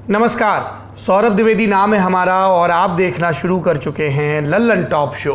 नमस्कार, सौरभ द्विवेदी नाम है हमारा और आप देखना शुरू कर चुके हैं लल्लन टॉप शो।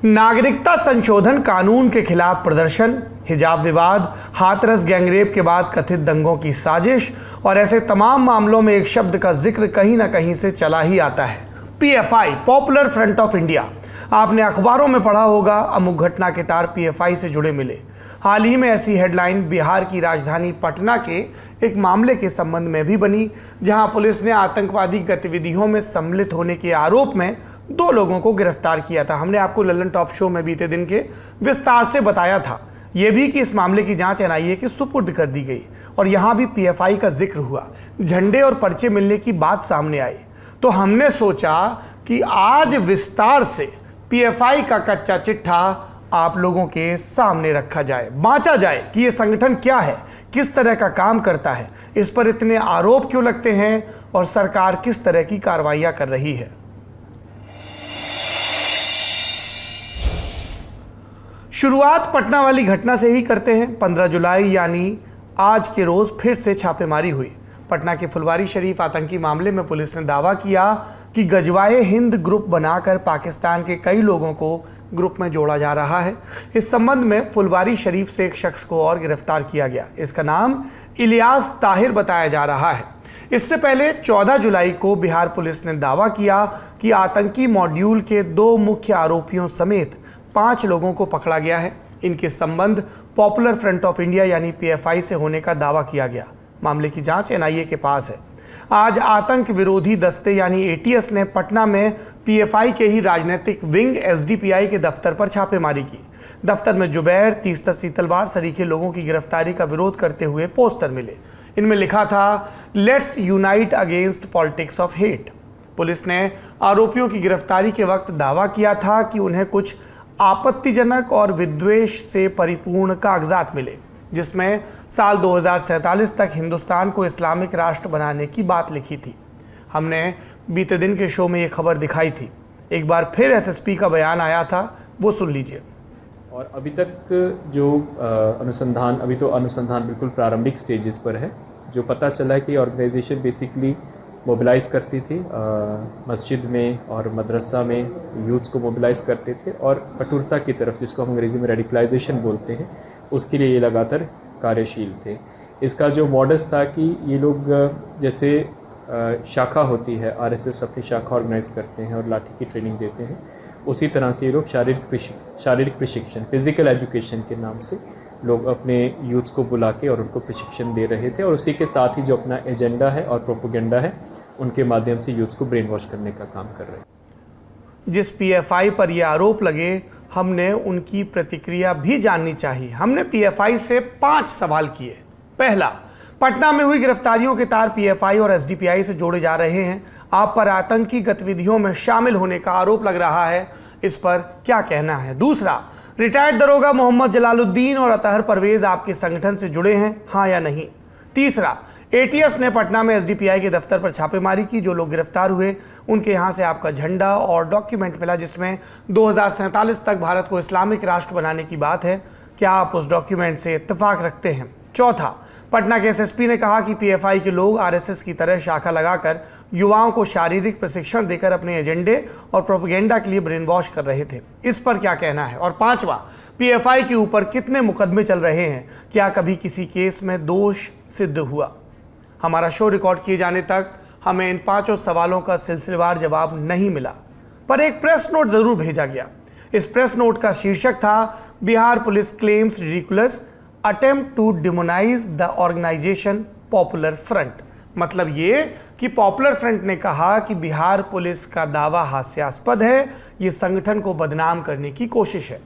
नागरिकता संशोधन कानून के खिलाफ प्रदर्शन, हिजाब विवाद, हाथरस गैंगरेप के बाद कथित दंगों की साजिश और ऐसे तमाम मामलों में एक शब्द का जिक्र कहीं ना कहीं से चला ही आता है, PFI, popular front of India. आपने अखबारों में पढ़ा होगा, अमुक घटना के तार पीएफआई से जुड़े मिले। हाल ही में ऐसी हेडलाइन बिहार की राजधानी पटना के एक मामले के संबंध में भी बनी, जहां पुलिस ने आतंकवादी गतिविधियों में सम्मिलित होने के आरोप में 2 लोगों को गिरफ्तार किया था। हमने आपको लल्लन टॉप शो में बीते दिन के विस्तार से बताया था यह भी कि इस मामले की जांच एनआईए के सुपुर्द कर दी गई और यहां भी पीएफआई का जिक्र हुआ। झंडे और पर्चे मिलने की बात सामने आई तो हमने सोचा कि आज विस्तार से पीएफआई का कच्चा चिट्ठा आप लोगों के सामने रखा जाए, बांचा जाए कि यह संगठन क्या है, किस तरह का काम करता है, इस पर इतने आरोप क्यों लगते हैं और सरकार किस तरह की कार्रवाइयां कर रही है। शुरुआत पटना वाली घटना से ही करते हैं। 15 जुलाई यानी आज के रोज फिर से छापेमारी हुई। पटना के फुलवारी शरीफ आतंकी मामले में पुलिस ने दावा किया कि गजवाए हिंद ग्रुप बनाकर पाकिस्तान के कई लोगों को ग्रुप में जोड़ा जा रहा है। इस संबंध में फुलवारी शरीफ से एक शख्स को और गिरफ्तार किया गया। इसका नाम इलियास ताहिर बताया जा रहा है। इससे पहले 14 जुलाई को बिहार पुलिस ने दावा किया कि आतंकी मॉड्यूल के 2 मुख्य आरोपियों समेत 5 लोगों को पकड़ा गया है। इनके संबंध पॉपुलर फ्रंट ऑफ इंडिया यानी पीएफआई से होने का दावा किया गया। मामले की जांच एनआईए के पास है। आज आतंक विरोधी दस्ते यानी एटीएस ने पटना में पीएफआई के ही राजनीतिक विंग एसडीपीआई के दफ्तर पर छापेमारी की। दफ्तर में जुबैर, तीस्ता सीतलवार सरीखे लोगों की गिरफ्तारी का विरोध करते हुए पोस्टर मिले। इनमें लिखा था, let's unite against politics of hate. Police ने आरोपियों की गिरफ्तारी के वक्त दावा किया था कि उन्हें कुछ आपत्तिजनक और विद्वेष से परिपूर्ण कागजात मिले, जिसमें साल 2047 तक हिंदुस्तान को इस्लामिक राष्ट्र बनाने की बात लिखी थी। हमने बीते दिन के शो में ये खबर दिखाई थी। एक बार फिर एसएसपी का बयान आया था, वो सुन लीजिए। और अभी तक जो अनुसंधान बिल्कुल प्रारंभिक स्टेजेस पर है। जो पता चला है कि ऑर्गेनाइजेशन बेसिकली मोबिलाइज करती थी, मस्जिद में और मदरसा में यूथ्स को मोबिलाइज करते थे और कठोरता की तरफ, जिसको हम अंग्रेज़ी में रेडिकलाइजेशन बोलते हैं, उसके लिए ये लगातार कार्यशील थे। इसका जो मॉडस था कि ये लोग जैसे शाखा होती है, आरएसएस अपनी शाखा ऑर्गेनाइज करते हैं और लाठी की ट्रेनिंग देते हैं, उसी तरह से ये लोग शारीरिक प्रशिक्षण, फिजिकल एजुकेशन के नाम से लोग अपने यूथ्स को बुला के और उनको प्रशिक्षण दे रहे थे और उसी के साथ ही जो अपना एजेंडा है और प्रोपोगेंडा है, उनके माध्यम से यूथ्स को ब्रेन वॉश करने का काम कर रहे हैं। जिस पीएफआई पर ये आरोप लगे, हमने उनकी प्रतिक्रिया भी जाननी चाहिए। हमने पीएफआई से 5 सवाल किए। पहला, पटना में हुई गिरफ्तारियों के तार पीएफआई और एसडीपीआई से जोड़े जा रहे हैं। आप पर आतंकी गतिविधियों में शामिल होने का आरोप लग रहा है, इस पर क्या कहना है? दूसरा, रिटायर्ड दरोगा मोहम्मद जलालुद्दीन और अतहर परवेज आपके संगठन से जुड़े हैं, हाँ या नहीं? तीसरा, एटीएस ने पटना में एसडीपीआई के दफ्तर पर छापेमारी की। जो लोग गिरफ्तार हुए उनके यहाँ से आपका झंडा और डॉक्यूमेंट मिला, जिसमें 2047 तक भारत को इस्लामिक राष्ट्र बनाने की बात है। क्या आप उस डॉक्यूमेंट से इत्तेफाक रखते हैं? चौथा, पटना के एसएसपी ने कहा कि पीएफआई के लोग आरएसएस की तरह शाखा लगाकर युवाओं को शारीरिक प्रशिक्षण देकर अपने एजेंडे और प्रोपेगेंडा के लिए ब्रेन वॉश कर रहे थे, इस पर क्या कहना है? और पांचवा, पीएफआई के ऊपर कितने मुकदमे चल रहे हैं? क्या कभी किसी केस में दोष सिद्ध हुआ? हमारा शो रिकॉर्ड किए जाने तक हमें इन 5 सवालों का सिलसिलेवार जवाब नहीं मिला, पर एक प्रेस नोट जरूर भेजा गया। इस प्रेस नोट का शीर्षक था, Bihar police claims ridiculous attempt to demonise the organisation Popular Front. मतलब ये कि पॉपुलर फ्रंट ने कहा कि बिहार पुलिस का दावा हास्यास्पद है, ये संगठन को बदनाम करने की कोशिश है।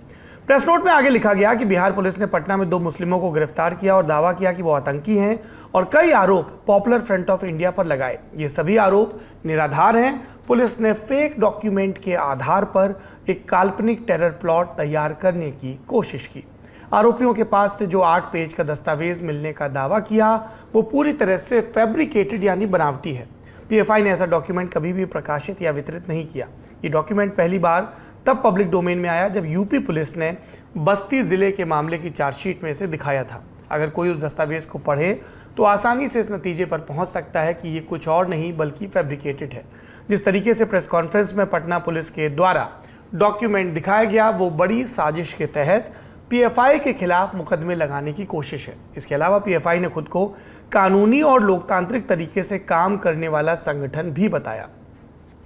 प्रेस नोट में आगे लिखा गया कि बिहार पुलिस ने पटना में 2 मुस्लिमों को गिरफ्तार किया और दावा किया कि वो आतंकी हैं और कई आरोप पॉपुलर फ्रंट ऑफ इंडिया पर लगाए। ये सभी आरोप निराधार हैं। पुलिस ने फेक डॉक्यूमेंट के आधार पर एक काल्पनिक टेरर प्लॉट तैयार करने की कोशिश की। आरोपियों के पास से जो 8 पेज का दस्तावेज मिलने का दावा किया, वो पूरी तरह से फैब्रिकेटेड यानी बनावटी है। पीएफआई ने ऐसा डॉक्यूमेंट कभी भी प्रकाशित या वितरित नहीं किया। ये डॉक्यूमेंट पहली बार तब पब्लिक डोमेन में आया जब यूपी पुलिस ने बस्ती जिले के मामले की चार्जशीट में इसे दिखाया था। अगर कोई उस दस्तावेज को पढ़े तो आसानी से इस नतीजे पर पहुंच सकता है कि ये कुछ और नहीं बल्कि फैब्रिकेटेड है। जिस तरीके से प्रेस कॉन्फ्रेंस में पटना पुलिस के द्वारा डॉक्यूमेंट दिखाया गया वो बड़ी साजिश के तहत पीएफआई के खिलाफ मुकदमे लगाने की कोशिश है। इसके अलावा पीएफआई ने खुद को कानूनी और लोकतांत्रिक तरीके से काम करने वाला संगठन भी बताया।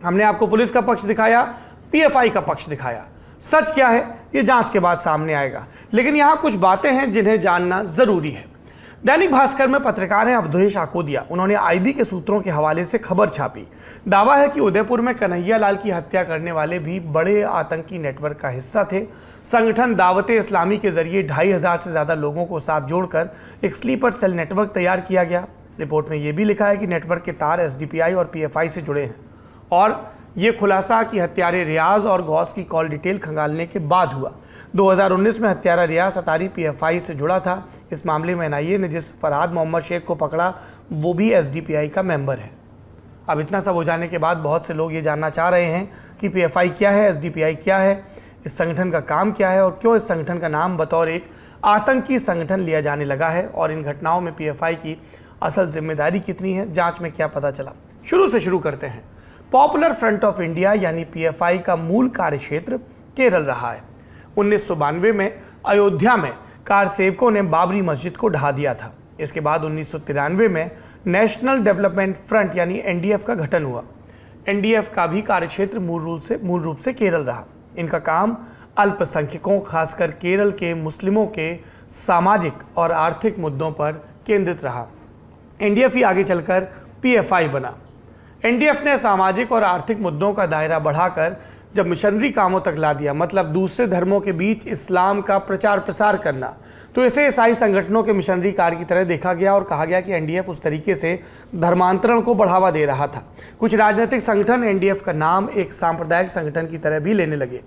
हमने आपको पुलिस का पक्ष दिखाया, पीएफआई का पक्ष दिखाया। सच क्या है ये जांच के बाद सामने आएगा, लेकिन यहां कुछ बातें हैं जिन्हें जानना जरूरी है। दैनिक भास्कर में पत्रकार हैं अवधेश आकोदिया। उन्होंने आईबी के सूत्रों के हवाले से खबर छापी। दावा है कि उदयपुर में कन्हैया लाल की हत्या करने वाले भी बड़े आतंकी नेटवर्क का हिस्सा थे। संगठन दावते इस्लामी के जरिए 2500 से ज्यादा लोगों को साथ जोड़कर एक स्लीपर सेल नेटवर्क तैयार किया गया। रिपोर्ट में यह भी लिखा है कि नेटवर्क के तार एसडीपीआई और पीएफआई से जुड़े हैं और ये खुलासा कि हत्यारे रियाज और गौस की कॉल डिटेल खंगालने के बाद हुआ। 2019 में हत्यारा रियाज अतारी पीएफआई से जुड़ा था। इस मामले में एनआईए ने जिस फरहाद मोहम्मद शेख को पकड़ा वो भी एसडीपीआई का मेंबर है। अब इतना सब हो जाने के बाद बहुत से लोग ये जानना चाह रहे हैं कि पीएफआई क्या है, एसडीपीआई क्या है, इस संगठन का काम क्या है और क्यों इस संगठन का नाम बतौर एक आतंकी संगठन लिया जाने लगा है और इन घटनाओं में पीएफआई की असल जिम्मेदारी कितनी है, जांच में क्या पता चला। शुरू से शुरू करते हैं। पॉपुलर फ्रंट ऑफ इंडिया यानी पीएफआई का मूल कार्यक्षेत्र केरल रहा है। 1992 में अयोध्या में कार सेवकों ने बाबरी मस्जिद को ढहा दिया था। इसके बाद 1993 में नेशनल डेवलपमेंट फ्रंट यानी एनडीएफ का गठन हुआ। एनडीएफ का भी कार्यक्षेत्र मूल रूप से केरल रहा। इनका काम अल्पसंख्यकों खासकर केरल के मुस्लिमों के सामाजिक और आर्थिक मुद्दों पर केंद्रित रहा। एनडीएफ ही आगे चलकर पीएफआई बना। एनडीएफ ने सामाजिक और आर्थिक मुद्दों का दायरा बढ़ाकर जब मिशनरी कामों तक ला दिया, मतलब दूसरे धर्मों के बीच इस्लाम का प्रचार प्रसार करना, तो इसे ईसाई संगठनों के मिशनरी कार्य की तरह देखा गया और कहा गया कि एनडीएफ उस तरीके से धर्मांतरण को बढ़ावा दे रहा था। कुछ राजनीतिक संगठन एनडीएफ का नाम एक सांप्रदायिक संगठन की तरह भी लेने लगे।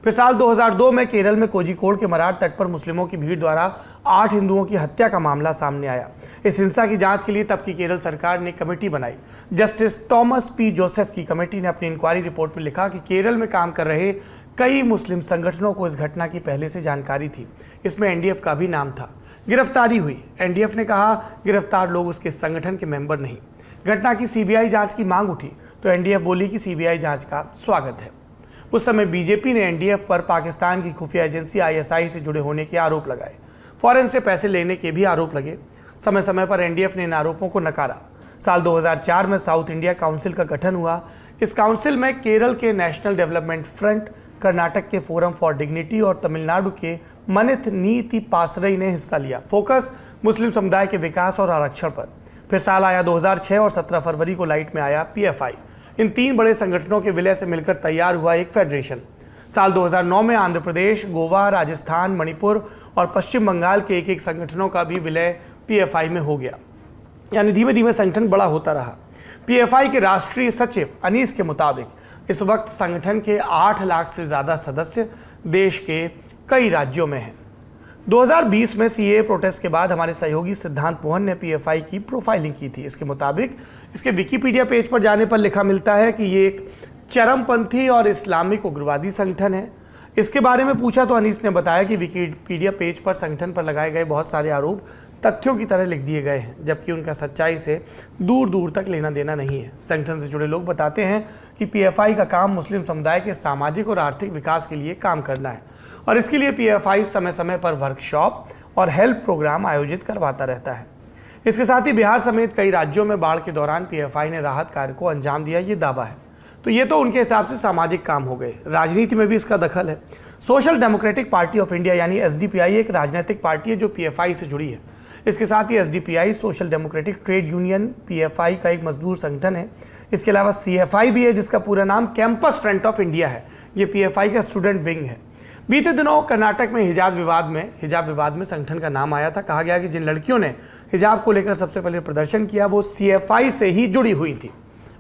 फिर साल 2002 में केरल में कोझिकोड के मराठ तट पर मुस्लिमों की भीड़ द्वारा 8 हिंदुओं की हत्या का मामला सामने आया। इस हिंसा की जांच के लिए तब की केरल सरकार ने कमेटी बनाई। जस्टिस टॉमस पी जोसेफ की कमेटी ने अपनी इंक्वायरी रिपोर्ट में लिखा कि केरल में काम कर रहे कई मुस्लिम संगठनों को इस घटना की पहले से जानकारी थी। इसमें एनडीएफ का भी नाम था। गिरफ्तारी हुई। एनडीएफ ने कहा गिरफ्तार लोग उसके संगठन के मेंबर नहीं। घटना की सीबीआई जांच की मांग उठी तो एनडीएफ बोली कि सीबीआई जांच का स्वागत है। उस समय बीजेपी ने एनडीएफ पर पाकिस्तान की खुफिया एजेंसी आईएसआई से जुड़े होने के आरोप लगाए। फॉरेन से पैसे लेने के भी आरोप लगे। समय समय पर एनडीएफ ने इन आरोपों को नकारा। साल 2004 में साउथ इंडिया काउंसिल का गठन हुआ। इस काउंसिल में केरल के नेशनल डेवलपमेंट फ्रंट, कर्नाटक के फोरम फॉर डिग्निटी और तमिलनाडु के मनिथ नीति पासरई ने हिस्सा लिया। फोकस मुस्लिम समुदाय के विकास और आरक्षण पर। फिर साल आया 2006 और 17 फरवरी को लाइट में आया पीएफआई। इन 3 बड़े संगठनों के विलय से मिलकर तैयार हुआ एक फेडरेशन। साल 2009 में आंध्र प्रदेश, गोवा, राजस्थान, मणिपुर और पश्चिम बंगाल के एक संगठनों का भी विलय पीएफआई में हो गया। यानी धीमे धीमे संगठन बड़ा होता रहा। पीएफआई के राष्ट्रीय सचिव अनीस के मुताबिक इस वक्त संगठन के 8 लाख से ज़्यादा सदस्य देश के कई राज्यों में हैं। 2020 में सीएए प्रोटेस्ट के बाद हमारे सहयोगी सिद्धांत मोहन ने पीएफआई की प्रोफाइलिंग की थी। इसके मुताबिक इसके विकिपीडिया पेज पर जाने पर लिखा मिलता है कि ये एक चरमपंथी और इस्लामिक उग्रवादी संगठन है। इसके बारे में पूछा तो अनीस ने बताया कि विकिपीडिया पेज पर संगठन पर लगाए गए बहुत सारे आरोप तथ्यों की तरह लिख दिए गए हैं, जबकि उनका सच्चाई से दूर दूर तक लेना देना नहीं है। संगठन से जुड़े लोग बताते हैं कि पीएफआई का काम मुस्लिम समुदाय के सामाजिक और आर्थिक विकास के लिए काम करना है और इसके लिए पीएफआई समय समय पर वर्कशॉप और हेल्प प्रोग्राम आयोजित करवाता रहता है। इसके साथ ही बिहार समेत कई राज्यों में बाढ़ के दौरान पीएफआई ने राहत कार्य को अंजाम दिया, ये दावा है। तो ये तो उनके हिसाब से सामाजिक काम हो गए। राजनीति में भी इसका दखल है। Social democratic party of India यानी एसडीपीआई एक राजनीतिक पार्टी है जो पीएफआई से जुड़ी है। इसके साथ ही SDPI social democratic trade union PFI का एक मजदूर संगठन है। इसके अलावा सीएफआई भी है जिसका पूरा नाम कैंपस फ्रंट ऑफ इंडिया है। ये पीएफआई का स्टूडेंट विंग है। बीते दिनों कर्नाटक में हिजाब विवाद में संगठन का नाम आया था। कहा गया कि जिन लड़कियों ने हिजाब को लेकर सबसे पहले प्रदर्शन किया वो सीएफआई से ही जुड़ी हुई थी।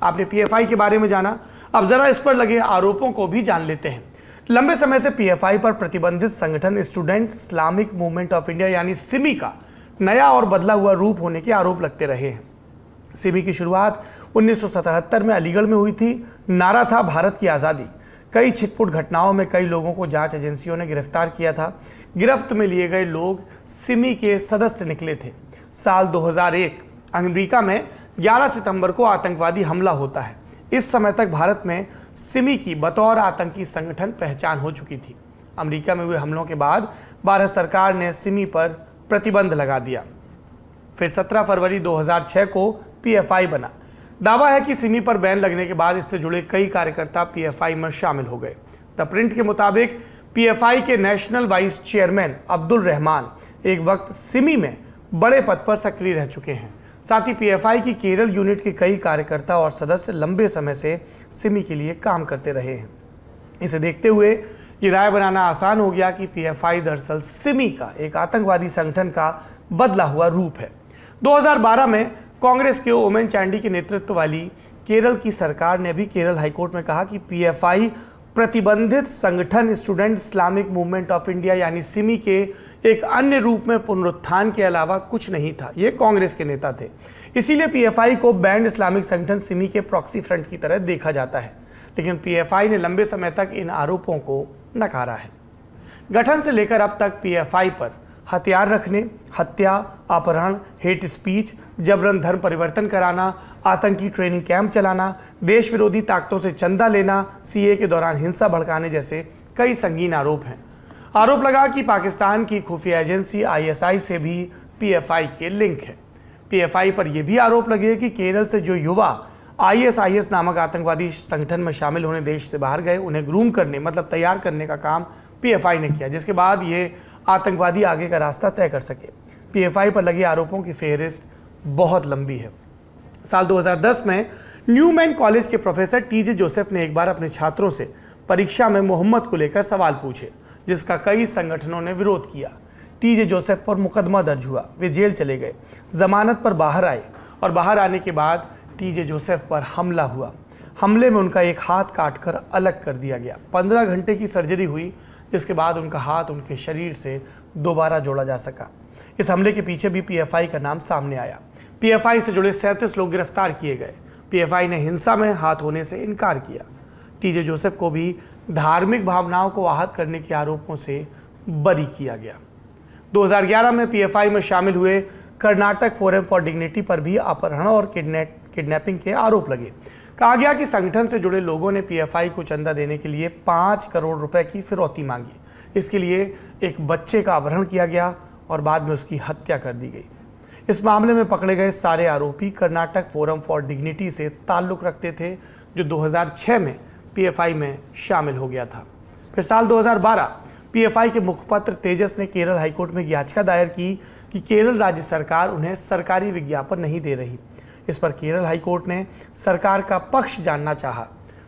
आपने पीएफआई के बारे में जाना, अब जरा इस पर लगे आरोपों को भी जान लेते हैं। लंबे समय से पीएफआई पर प्रतिबंधित संगठन student Islamic movement of India यानी सिमी का नया और बदला हुआ रूप होने के आरोप लगते रहे हैं। सिमी की शुरुआत 1977 में अलीगढ़ में हुई थी। नारा था भारत की आज़ादी। कई छिटपुट घटनाओं में कई लोगों को जांच एजेंसियों ने गिरफ्तार किया था। गिरफ्त में लिए गए लोग सिमी के सदस्य निकले थे। साल 2001 अमेरिका में 11 सितंबर को आतंकवादी हमला होता है। इस समय तक भारत में सिमी की बतौर आतंकी संगठन पहचान हो चुकी थी। अमेरिका में हुए हमलों के बाद भारत सरकार ने सिमी पर प्रतिबंध लगा दिया। फिर 17 फरवरी 2006 को पीएफआई बना। दावा है कि सिमी पर बैन लगने के बाद इससे जुड़े कई कार्यकर्ता पीएफआई में शामिल हो गए। द प्रिंट के मुताबिक पीएफआई के national vice chairman Abdul Rahman एक वक्त सिमी में बड़े पद पर सक्रिय रह चुके हैं। साथ ही पीएफआई की केरल यूनिट के कई कार्यकर्ता और सदस्य लंबे समय से सिमी के लिए काम करते रहे हैं। इसे देखते हुए ये राय बनाना आसान हो गया कि पीएफआई दरअसल सिमी का एक आतंकवादी संगठन का बदला हुआ रूप है। 2012 में कांग्रेस के ओमेन चांडी के नेतृत्व वाली केरल की सरकार ने भी केरल हाईकोर्ट में कहा कि पीएफआई प्रतिबंधित संगठन student Islamic movement of India यानी सिमी के एक अन्य रूप में पुनरुत्थान के अलावा कुछ नहीं था। ये कांग्रेस के नेता थे, इसीलिए पीएफआई को बैंड इस्लामिक संगठन सिमी के प्रॉक्सी फ्रंट की तरह देखा जाता है। लेकिन पीएफआई ने लंबे समय तक इन आरोपों को नकारा है। गठन से लेकर अब तक पीएफआई पर हथियार रखने, हत्या, अपहरण, हेट स्पीच, जबरन धर्म परिवर्तन कराना, आतंकी ट्रेनिंग कैंप चलाना, देश विरोधी ताकतों से चंदा लेना, सीए के दौरान हिंसा भड़काने जैसे कई संगीन आरोप हैं। आरोप लगा कि पाकिस्तान की खुफिया एजेंसी आईएसआई से भी पीएफआई के लिंक है। पीएफआई पर यह भी आरोप लगे कि केरल से जो युवा आईएसआईएस नामक आतंकवादी संगठन में शामिल होने देश से बाहर गए, उन्हें ग्रूम करने मतलब तैयार करने का काम पीएफआई ने किया, जिसके बाद ये आतंकवादी आगे का रास्ता तय कर सके। पीएफआई पर लगे आरोपों की फेहरिस्त बहुत लंबी है। साल 2010 में न्यूमैन कॉलेज के प्रोफेसर टीजे जोसेफ ने एक बार अपने छात्रों से परीक्षा में मोहम्मद को लेकर सवाल पूछे, जिसका कई संगठनों ने विरोध किया। टीजे जोसेफ पर मुकदमा दर्ज हुआ, वे जेल चले गए, जमानत पर बाहर आए और बाहर आने के बाद टीजे जोसेफ पर हमला हुआ। हमले में उनका एक हाथ काटकर अलग कर दिया गया। 15 घंटे की सर्जरी हुई, जिसके बाद उनका हाथ उनके शरीर से दोबारा जोड़ा जा सका। इस हमले के पीछे भी पीएफआई का नाम सामने आया। पीएफआई से जुड़े 37 लोग गिरफ्तार किए गए। पीएफआई ने हिंसा में हाथ होने से इनकार किया। टीजे जोसेफ को भी धार्मिक भावनाओं को आहत करने के आरोपों से बरी किया गया। 2011 में पीएफआई में शामिल हुए कर्नाटक फोरम फॉर डिग्निटी पर भी अपहरण और किडनैपिंग के आरोप लगे। कहा गया कि संगठन से जुड़े लोगों ने पीएफआई को चंदा देने के लिए 5 करोड़ रुपए की फिरौती मांगी। इसके लिए एक बच्चे का अपहरण किया गया और बाद में उसकी हत्या कर दी गई। इस मामले में पकड़े गए सारे आरोपी कर्नाटक फोरम फॉर डिग्निटी से ताल्लुक रखते थे, जो 2006 में पीएफआई में शामिल हो गया था। फिर साल 2012 पीएफआई के मुखपत्र तेजस ने केरल हाईकोर्ट में याचिका दायर की कि केरल राज्य सरकार उन्हें सरकारी विज्ञापन नहीं दे रही। इस पर केरल हाईकोर्ट ने सरकार का पक्ष जानना चाहा,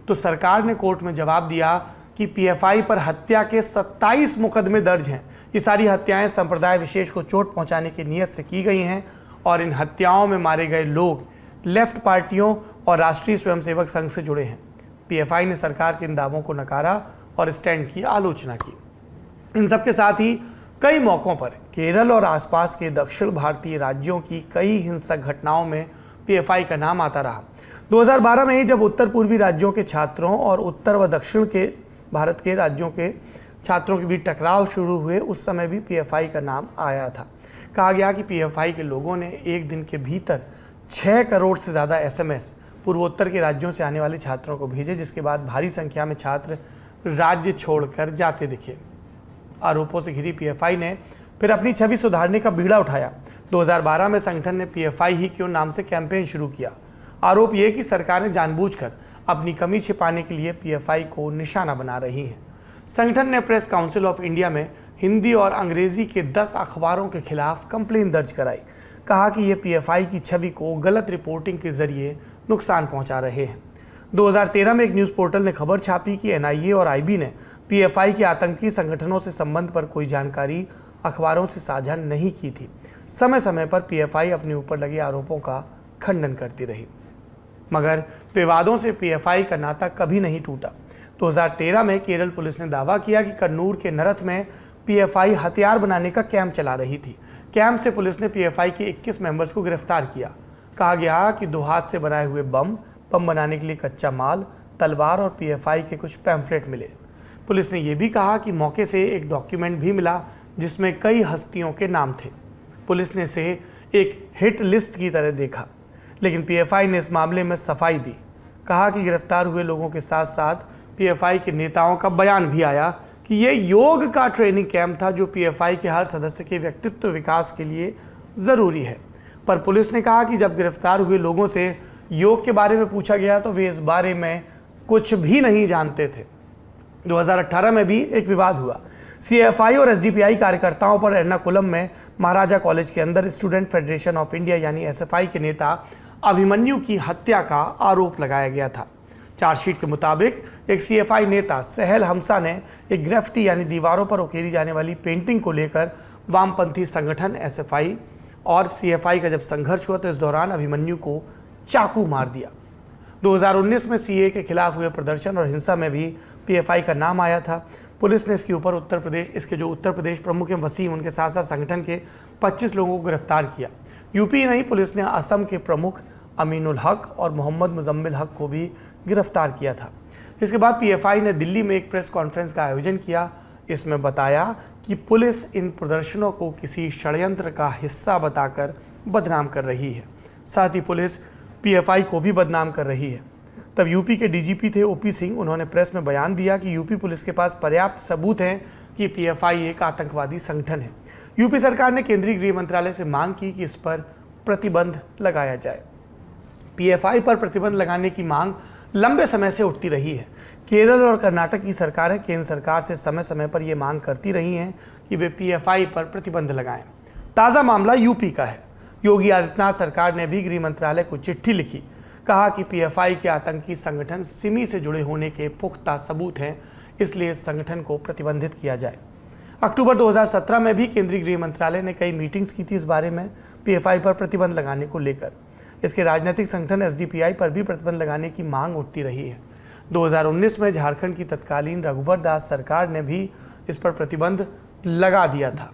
तो सरकार ने कोर्ट में जवाब दिया कि पीएफआई पर हत्या के 27 मुकदमे दर्ज हैं। ये सारी हत्याएं संप्रदाय विशेष को चोट पहुंचाने की नीयत से की गई हैं और इन हत्याओं में मारे गए लोग लेफ्ट पार्टियों और राष्ट्रीय स्वयंसेवक संघ से जुड़े हैं। पीएफआई ने सरकार के इन दावों को नकारा और स्टैंड की आलोचना की। इन सबके साथ ही कई मौकों पर केरल और आसपास के दक्षिण भारतीय राज्यों की कई हिंसक घटनाओं में पीएफआई का नाम आता रहा। 2012 में ही जब उत्तर पूर्वी राज्यों के छात्रों और उत्तर व दक्षिण के भारत के राज्यों के छात्रों के बीच टकराव शुरू हुए, उस समय भी पीएफआई का नाम आया था। कहा गया कि पीएफआई के लोगों ने एक दिन के भीतर 6 करोड़ से ज़्यादा एसएमएस पूर्वोत्तर के राज्यों से आने वाले छात्रों को भेजे, जिसके बाद भारी संख्या में छात्र राज्य छोड़कर जाते दिखे। आरोपों से घिरी पीएफआई ने फिर अपनी छवि सुधारने का बीड़ा उठाया। 2012 में संगठन ने पीएफआई ही क्यों नाम से कैंपेन शुरू किया। आरोप ये कि सरकार ने जानबूझकर अपनी कमी छिपाने के लिए पीएफआई को निशाना बना रही है। संगठन ने प्रेस काउंसिल ऑफ इंडिया में हिंदी और अंग्रेजी के 10 अखबारों के खिलाफ कंप्लेन दर्ज कराई। कहा कि ये पीएफआई की छवि को गलत रिपोर्टिंग के जरिए नुकसान पहुंचा रहे हैं। 2013 में एक न्यूज़ पोर्टल ने खबर छापी कि एनआईए और आईबी ने पीएफआई के आतंकी संगठनों से संबंध पर कोई जानकारी अखबारों से साझा नहीं की थी। समय समय पर पीएफआई अपने ऊपर लगे आरोपों का खंडन करती रही, मगर विवादों से पीएफआई का नाता कभी नहीं टूटा। 2013 में केरल पुलिस ने दावा किया कि कन्नूर के नरथ में पीएफआई हथियार बनाने का कैंप चला रही थी। कैंप से पुलिस ने पीएफआई के 21 मेंबर्स को गिरफ्तार किया। कहा गया कि 2 हाथ से बनाए हुए बम बनाने के लिए कच्चा माल, तलवार और पीएफआई के कुछ पैम्फलेट मिले। पुलिस ने यह भी कहा कि मौके से एक डॉक्यूमेंट भी मिला जिसमें कई हस्तियों के नाम थे। पुलिस ने इसे एक हिट लिस्ट की तरह देखा। लेकिन पीएफआई ने इस मामले में सफाई दी। कहा कि गिरफ्तार हुए लोगों के साथ साथ पीएफआई के नेताओं का बयान भी आया कि ये योग का ट्रेनिंग कैंप था जो पीएफआई के हर सदस्य के व्यक्तित्व विकास के लिए ज़रूरी है। पर पुलिस ने कहा कि जब गिरफ्तार हुए लोगों से योग के बारे में पूछा गया तो वे इस बारे में कुछ भी नहीं जानते थे। 2018 में भी एक विवाद हुआ। सीएफआई और एसडीपीआई कार्यकर्ताओं पर एर्नाकुलम में महाराजा कॉलेज के अंदर स्टूडेंट फेडरेशन ऑफ इंडिया यानी एसएफआई के नेता अभिमन्यु की हत्या का आरोप लगाया गया था। चार्जशीट के मुताबिक एक सीएफआई नेता सहल हमसा ने एक ग्रेफिटी यानी दीवारों पर उकेरी जाने वाली पेंटिंग को लेकर वामपंथी संगठन एसएफआई और सीएफआई का जब संघर्ष हुआ तो इस दौरान अभिमन्यु को चाकू मार दिया। 2019 में सीए के खिलाफ हुए प्रदर्शन और हिंसा में भी पीएफआई का नाम आया था। पुलिस ने इसके जो उत्तर प्रदेश प्रमुख हैं वसीम, उनके साथ साथ संगठन के 25 लोगों को गिरफ्तार किया। यूपी नहीं, पुलिस ने असम के प्रमुख अमीनुल हक और मोहम्मद मुजम्मिल हक को भी गिरफ्तार किया था। इसके बाद पीएफआई ने दिल्ली में एक प्रेस कॉन्फ्रेंस का आयोजन किया। इसमें बताया कि पुलिस इन प्रदर्शनों को किसी षड्यंत्र का हिस्सा बताकर बदनाम कर रही है। साथ ही पुलिस पीएफआई को भी बदनाम कर रही है। तब यूपी के डीजीपी थे ओपी सिंह, उन्होंने प्रेस में बयान दिया कि यूपी पुलिस के पास पर्याप्त सबूत हैं कि पीएफआई एक आतंकवादी संगठन है। यूपी सरकार ने केंद्रीय गृह मंत्रालय से मांग की कि इस पर प्रतिबंध लगाया जाए। पीएफआई पर प्रतिबंध लगाने की मांग लंबे समय से उठती रही है। केरल और कर्नाटक की सरकारें केंद्र सरकार से समय समय पर यह मांग करती रही हैं कि वे पीएफआई पर प्रतिबंध लगाएं। ताज़ा मामला यूपी का है। योगी आदित्यनाथ सरकार ने भी गृह मंत्रालय को चिट्ठी लिखी, कहा कि पीएफआई के आतंकी संगठन सिमी से जुड़े होने के पुख्ता सबूत हैं, इसलिए इस संगठन को प्रतिबंधित किया जाए। अक्टूबर 2017 में भी केंद्रीय गृह मंत्रालय ने कई मीटिंग्स की थी इस बारे में पीएफआई पर प्रतिबंध लगाने को लेकर। इसके राजनीतिक संगठन एसडीपीआई पर भी प्रतिबंध लगाने की मांग उठती रही है। 2019 में झारखंड की तत्कालीन रघुवर दास सरकार ने भी इस पर प्रतिबंध लगा दिया था।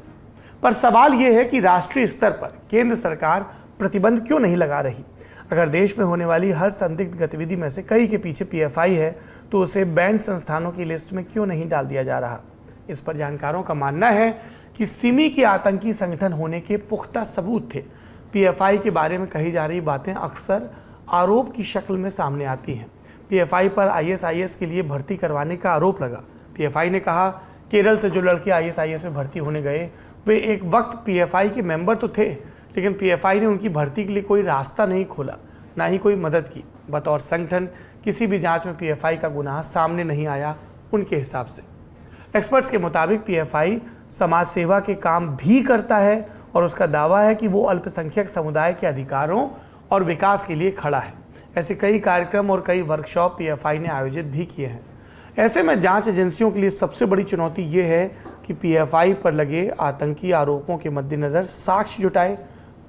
पर सवाल यह है कि राष्ट्रीय स्तर पर केंद्र सरकार प्रतिबंध क्यों नहीं लगा रही? अगर देश में होने वाली हर संदिग्ध गतिविधि में से कई के पीछे पीएफआई है तो उसे बैंड संस्थानों की लिस्ट में क्यों नहीं डाल दिया जा रहा? इस पर जानकारों का मानना है कि सिमी के आतंकी संगठन होने के पुख्ता सबूत थे। पीएफआई के बारे में कही जा रही बातें अक्सर आरोप की शक्ल में सामने आती हैं। पीएफआई पर आईएसआईएस के लिए भर्ती करवाने का आरोप लगा। पीएफआई ने कहा केरल से जो लड़के आईएसआईएस में भर्ती होने गए वे एक वक्त पीएफआई के मेंबर तो थे, लेकिन पीएफआई ने उनकी भर्ती के लिए कोई रास्ता नहीं खोला, ना ही कोई मदद की। बतौर संगठन किसी भी जांच में पीएफआई का गुनाह सामने नहीं आया उनके हिसाब से। एक्सपर्ट्स के मुताबिक पीएफआई समाज सेवा के काम भी करता है और उसका दावा है कि वो अल्पसंख्यक समुदाय के अधिकारों और विकास के लिए खड़ा है। ऐसे कई कार्यक्रम और कई वर्कशॉप पीएफआई ने आयोजित भी किए हैं। ऐसे में जांच एजेंसियों के लिए सबसे बड़ी चुनौती ये है कि पीएफआई पर लगे आतंकी आरोपों के मद्देनज़र साक्ष्य जुटाए,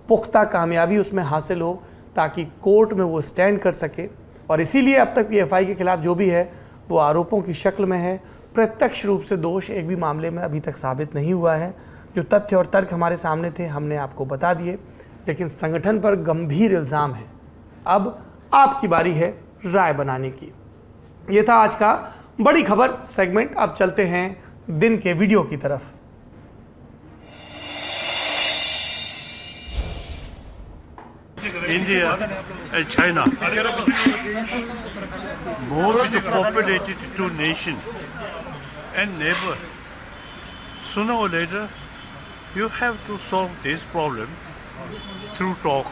पुख्ता कामयाबी उसमें हासिल हो ताकि कोर्ट में वो स्टैंड कर सके। और इसीलिए अब तक पीएफआई के खिलाफ जो भी है वो आरोपों की शक्ल में है। प्रत्यक्ष रूप से दोष एक भी मामले में अभी तक साबित नहीं हुआ है। जो तथ्य और तर्क हमारे सामने थे हमने आपको बता दिए, लेकिन संगठन पर गंभीर इल्ज़ाम है। अब आपकी बारी है राय बनाने की। ये था आज का बड़ी खबर सेगमेंट। अब चलते हैं दिन के वीडियो की तरफ। India and China, most populated two nations and neighbor. Sooner or later, you have to solve this problem through talk,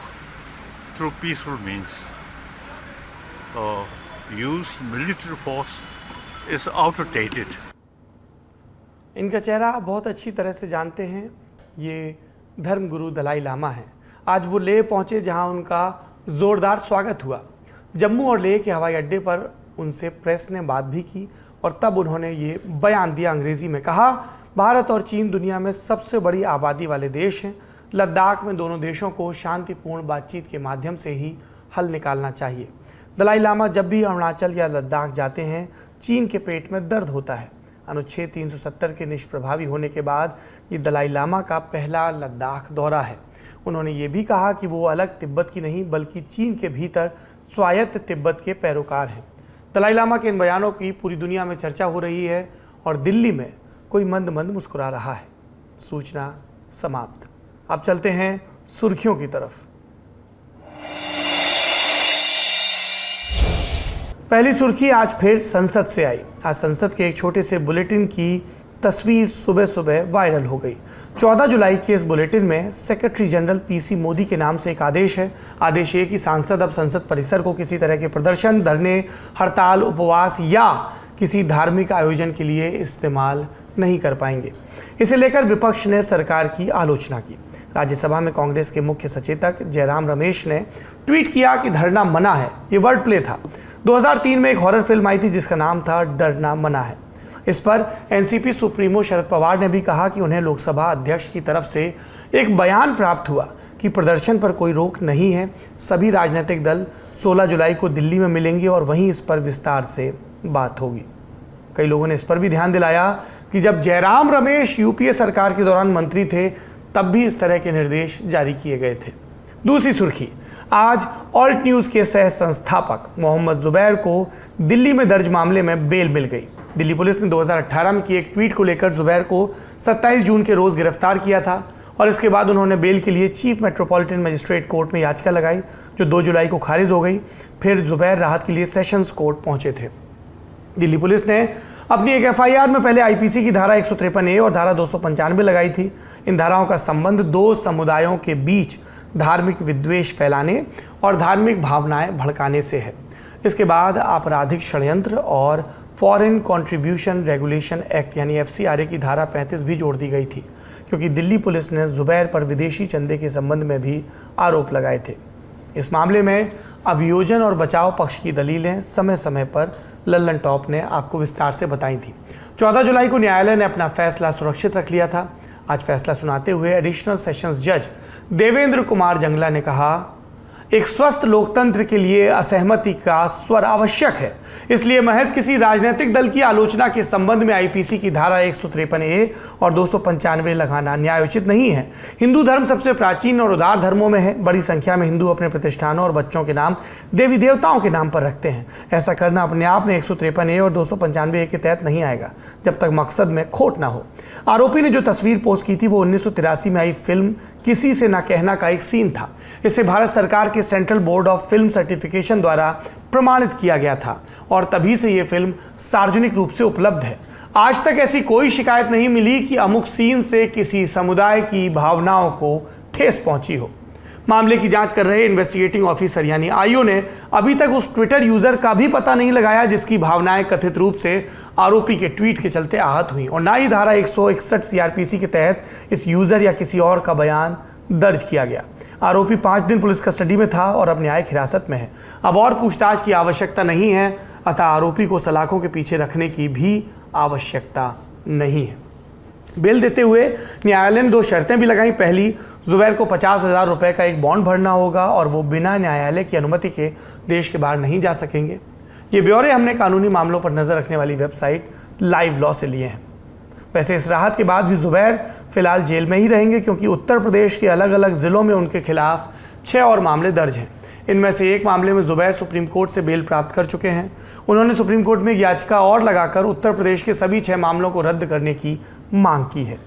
through peaceful means. Use military force is outdated. इनका चेहरा आप बहुत अच्छी तरह से जानते हैं। ये धर्मगुरु दलाई लामा हैं। आज वो लेह पहुंचे जहां उनका ज़ोरदार स्वागत हुआ। जम्मू और लेह के हवाई अड्डे पर उनसे प्रेस ने बात भी की और तब उन्होंने ये बयान दिया अंग्रेज़ी में। कहा भारत और चीन दुनिया में सबसे बड़ी आबादी वाले देश हैं। लद्दाख में दोनों देशों को शांतिपूर्ण बातचीत के माध्यम से ही हल निकालना चाहिए। दलाई लामा जब भी अरुणाचल या लद्दाख जाते हैं चीन के पेट में दर्द होता है। अनुच्छेद 370 के निष्प्रभावी होने के बाद ये दलाई लामा का पहला लद्दाख दौरा है। उन्होंने ये भी कहा कि वो अलग तिब्बत की नहीं बल्कि चीन के भीतर स्वायत्त तिब्बत के पैरोकार हैं। दलाई लामा के इन बयानों की पूरी दुनिया में चर्चा हो रही है और दिल्ली में कोई मंद मंद मुस्कुरा रहा है। सूचना समाप्त। अब चलते हैं सुर्खियों की तरफ। पहली सुर्खी आज फिर संसद से आई। आज संसद के एक छोटे से बुलेटिन की तस्वीर सुबह सुबह वायरल हो गई। 14 जुलाई के इस बुलेटिन में सेक्रेटरी जनरल पीसी मोदी के नाम से एक आदेश है। आदेश ये कि सांसद अब संसद परिसर को किसी तरह के प्रदर्शन, धरने, हड़ताल, उपवास या किसी धार्मिक आयोजन के लिए इस्तेमाल नहीं कर पाएंगे। इसे लेकर विपक्ष ने सरकार की आलोचना की। राज्यसभा में कांग्रेस के मुख्य सचेतक जयराम रमेश ने ट्वीट किया कि धरना मना है। ये वर्ड प्ले था। 2003 में एक हॉरर फिल्म आई थी जिसका नाम था डरना मना है। इस पर एनसीपी सुप्रीमो शरद पवार ने भी कहा कि उन्हें लोकसभा अध्यक्ष की तरफ से एक बयान प्राप्त हुआ कि प्रदर्शन पर कोई रोक नहीं है। सभी राजनीतिक दल 16 जुलाई को दिल्ली में मिलेंगे और वहीं इस पर विस्तार से बात होगी। कई लोगों ने इस पर भी ध्यान दिलाया कि जब जयराम रमेश यूपीए सरकार के दौरान मंत्री थे तब भी इस तरह के निर्देश जारी किए गए थे। दूसरी सुर्खी, आज ऑल्ट न्यूज़ के सह संस्थापक मोहम्मद जुबैर को दिल्ली में दर्ज मामले में बेल मिल गई। दिल्ली पुलिस ने 2018 में किए एक ट्वीट को लेकर जुबैर को 27 जून के रोज़ गिरफ्तार किया था और इसके बाद उन्होंने बेल के लिए चीफ मेट्रोपॉलिटन मजिस्ट्रेट कोर्ट में याचिका लगाई जो 2 जुलाई को खारिज हो गई। फिर जुबैर राहत के लिए सेशंस कोर्ट पहुंचे थे। दिल्ली पुलिस ने अपनी एक एफआईआर में पहले आईपीसी की धारा 153A और धारा 295 लगाई थी। इन धाराओं का संबंध दो समुदायों के बीच धार्मिक विद्वेष फैलाने और धार्मिक भावनाएं भड़काने से है। इसके बाद आपराधिक षड्यंत्र और फॉरेन कंट्रीब्यूशन रेगुलेशन एक्ट यानी FCRA की धारा 35 भी जोड़ दी गई थी क्योंकि दिल्ली पुलिस ने जुबैर पर विदेशी चंदे के संबंध में भी आरोप लगाए थे। इस मामले में अभियोजन और बचाव पक्ष की दलीलें समय समय पर लल्लन टॉप ने आपको विस्तार से बताई थी। 14 जुलाई को न्यायालय ने अपना फैसला सुरक्षित रख लिया था। आज फैसला सुनाते हुए एडिशनल सेशंस जज देवेंद्र कुमार जंगला ने कहा, एक स्वस्थ लोकतंत्र के लिए असहमति का स्वर आवश्यक है, इसलिए महज किसी राजनीतिक दल की आलोचना के संबंध में आईपीसी की धारा 153A और 295 लगाना न्यायोचित नहीं है। हिंदू धर्म सबसे प्राचीन और उदार धर्मों में है। बड़ी संख्या में हिंदू अपने प्रतिष्ठानों और बच्चों के नाम देवी देवताओं के नाम पर रखते हैं। ऐसा करना अपने आप में 153A और 295A के तहत नहीं आएगा जब तक मकसद में खोट ना हो। आरोपी ने जो तस्वीर पोस्ट की थी वो 1983 में आई फिल्म किसी से ना कहना का एक सीन था। इसे भारत सरकार के central board of film certification द्वारा प्रमाणित किया गया था और तभी से ये फिल्म सार्वजनिक रूप से उपलब्ध है। आज तक ऐसी कोई शिकायत नहीं मिली कि अमुक सीन से किसी समुदाय की भावनाओं को ठेस पहुंची हो। मामले की जांच कर रहे इन्वेस्टिगेटिंग ऑफिसर यानी आईओ ने अभी तक उस ट्विटर यूजर का भी पता नहीं लगाया जिसकी भावनाएं कथित रूप से आरोपी के ट्वीट के चलते आहत हुई और ना ही धारा 161 सीआरपीसी के तहत इस यूजर या किसी और का बयान दर्ज किया गया। आरोपी 5 दिन पुलिस कस्टडी में था और अब न्यायिक हिरासत में है। अब और पूछताछ की आवश्यकता नहीं है, अतः आरोपी को सलाखों के पीछे रखने की भी आवश्यकता नहीं है। बेल देते हुए न्यायालय ने 2 शर्तें भी लगाई। पहली, जुबैर को 50,000 रुपये का एक बॉन्ड भरना होगा और वो बिना न्यायालय की अनुमति के देश के बाहर नहीं जा सकेंगे। ये ब्यौरे हमने कानूनी मामलों पर नज़र रखने वाली वेबसाइट लाइव लॉ से लिए हैं। वैसे इस राहत के बाद भी जुबैर फिलहाल जेल में ही रहेंगे क्योंकि उत्तर प्रदेश के अलग अलग ज़िलों में उनके खिलाफ 6 और मामले दर्ज हैं। इनमें से एक मामले में जुबैर सुप्रीम कोर्ट से बेल प्राप्त कर चुके हैं। उन्होंने सुप्रीम कोर्ट में याचिका और लगाकर उत्तर प्रदेश के सभी 6 मामलों को रद्द करने की मांग की है।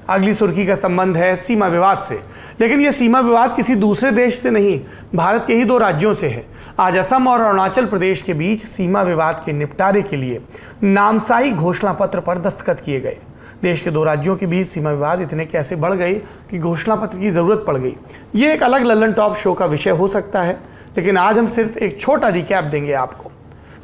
अगली सुर्खी का संबंध है सीमा विवाद से, लेकिन यह सीमा विवाद किसी दूसरे देश से नहीं, भारत के ही 2 राज्यों से है। आज असम और अरुणाचल प्रदेश के बीच सीमा विवाद के निपटारे के लिए नामसाई घोषणा पत्र पर दस्तखत किए गए। देश के 2 राज्यों के बीच सीमा विवाद इतने कैसे बढ़ गए कि घोषणा पत्र की जरूरत पड़ गई, ये एक अलग लल्लन टॉप शो का विषय हो सकता है, लेकिन आज हम सिर्फ एक छोटा रिकैप देंगे आपको।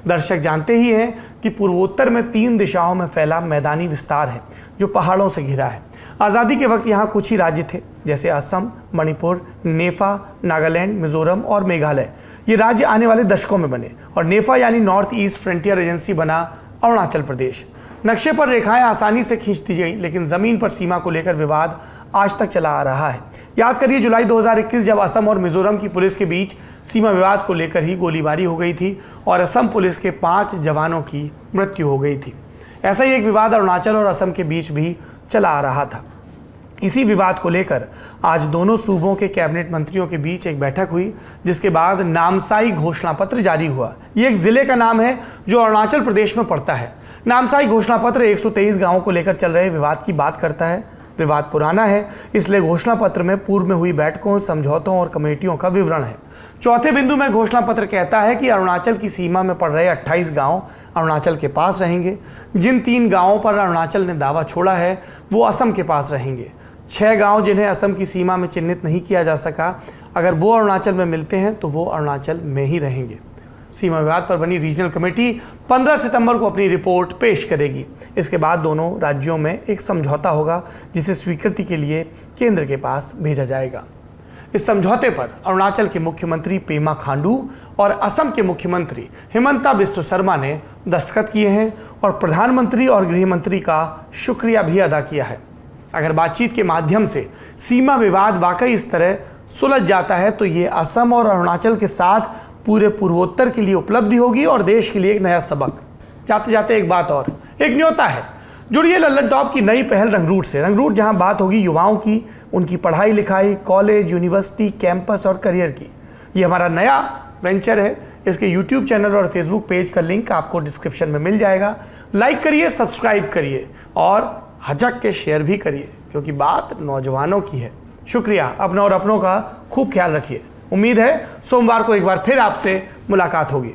दर्शक जानते ही हैं कि पूर्वोत्तर में 3 दिशाओं में फैला मैदानी विस्तार है जो पहाड़ों से घिरा है। आज़ादी के वक्त यहाँ कुछ ही राज्य थे जैसे असम, मणिपुर, नेफा, नागालैंड, मिजोरम और मेघालय। ये राज्य आने वाले दशकों में बने और नेफा यानी नॉर्थ ईस्ट फ्रंटियर एजेंसी बना अरुणाचल प्रदेश। नक्शे पर रेखाएं आसानी से खींच दी गई, लेकिन ज़मीन पर सीमा को लेकर विवाद आज तक चला आ रहा है। याद करिए जुलाई 2021 जब असम और मिजोरम की पुलिस के बीच सीमा विवाद को लेकर ही गोलीबारी हो गई थी और असम पुलिस के 5 जवानों की मृत्यु हो गई थी। ऐसा ही एक विवाद अरुणाचल और असम के बीच भी चला आ रहा था। इसी विवाद को लेकर आज दोनों सूबों के कैबिनेट मंत्रियों के बीच एक बैठक हुई जिसके बाद नामसाई घोषणा पत्र जारी हुआ। ये एक जिले का नाम है जो अरुणाचल प्रदेश में पड़ता है। नामसाई घोषणा पत्र 123 गांवों को लेकर चल रहे विवाद की बात करता है। विवाद पुराना है, इसलिए घोषणा पत्र में पूर्व में हुई बैठकों, समझौतों और कमेटियों का विवरण है। चौथे बिंदु में घोषणा पत्र कहता है कि अरुणाचल की सीमा में पड़ रहे 28 गांव अरुणाचल के पास रहेंगे। जिन 3 गांवों पर अरुणाचल ने दावा छोड़ा है वो असम के पास रहेंगे। 6 गांव जिन्हें असम की सीमा में चिन्हित नहीं किया जा सका, अगर वो अरुणाचल में मिलते हैं तो वो अरुणाचल में ही रहेंगे। सीमा विवाद पर बनी रीजनल कमेटी 15 सितंबर को अपनी रिपोर्ट पेश करेगी। इसके बाद दोनों राज्यों में एक समझौता होगा जिसे स्वीकृति के लिए केंद्र के पास भेजा जाएगा। इस समझौते पर अरुणाचल के मुख्यमंत्री पेमा खांडू और असम के मुख्यमंत्री हिमंता बिस्वा शर्मा ने दस्तखत किए हैं और प्रधानमंत्री और गृह मंत्री का शुक्रिया भी अदा किया है। अगर बातचीत के माध्यम से सीमा विवाद वाकई इस तरह सुलझ जाता है तो ये असम और अरुणाचल के साथ पूरे पूर्वोत्तर के लिए उपलब्धि होगी और देश के लिए एक नया सबक। जाते जाते एक बात और, एक न्योता है। जुड़िए लल्लन टॉप की नई पहल रंगरूट से। रंगरूट जहां बात होगी युवाओं की, उनकी पढ़ाई लिखाई, कॉलेज, यूनिवर्सिटी, कैंपस और करियर की। ये हमारा नया वेंचर है। इसके यूट्यूब चैनल और फेसबुक पेज का लिंक आपको डिस्क्रिप्शन में मिल जाएगा। लाइक करिए, सब्सक्राइब करिए और हजक के शेयर भी करिए, क्योंकि बात नौजवानों की है। शुक्रिया। अपना और अपनों का खूब ख्याल रखिए। उम्मीद है सोमवार को एक बार फिर आपसे मुलाकात होगी।